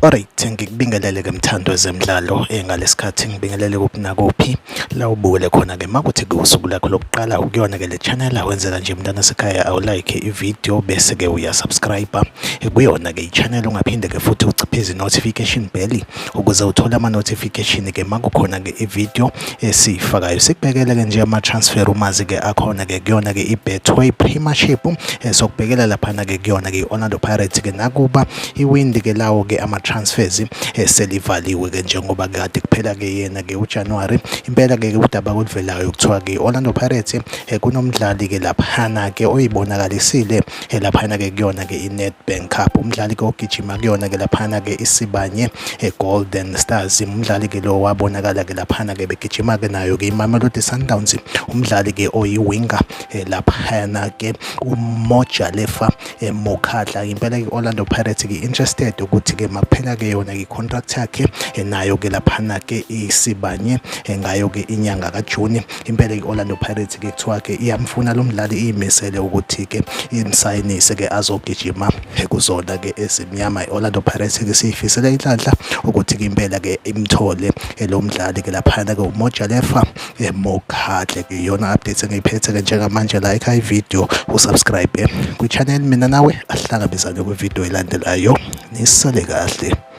Alright, ngikubingelele ke mthando wezemidlalo ngalesikhathi ngibingelele kuphi nakuphi la ubukele khona ke makuthi kusuku lakho lokuqala ukuyona ke le channel awenzela nje mntana sekhaya awulike ivideo bese ke uyasubscribe kuyona ke i-channel ungaphinde ke futhi uciphize notification bell ukuze uthole ama notification ke makukhona ke ivideo esifakayo. Sikubhekele ke nje ama transfer umazi ke akhona ke kuyona ke iBetway Premiership sokubhekela lapha ke kuyona ke iOrlando Pirates ke nakuba iwindi ke lawo ke ama transfers selivaliwe ke njengoba kade kuphela ke yena ke uJanuary impela ke udaba oluvelayo kuthiwa ke Orlando Pirates kunomdlali ke laphana ke oyibonakalisile laphana ke kuyona ke iNedbank Cup umdlali ke ogijima kuyona ke laphana ke isibanye Golden Stars umdlali ke lo wabonakala ke laphana ke begijima ke nayo ke iMamelodi Sundowns umdlali ke oyiwinger laphana ke uMojalefa Mokhatla impela ke Orlando Pirates ke interested ukuthi ke makuphela ke yona ke contract yakhe nayo ke laphana ke isibanye ngayo ke inyanga kaJune impela ke Orlando Pirates ke kuthiwa ke iyamfuna lo mdlali imisele ukuthi ke imsayinise ke azogijima kuzona ke ezimnyama iOrlando Pirates ke sifisela inhlanhla ukuthi ke impela ke imthole lo mdlali ke laphana ke uMojalefa Mokhatla ke yona update engiyiphethe ke njengamanje like ivideo usubscribe ku channel mina nawe ahlangabezane ku video elandelayo nisale kahle.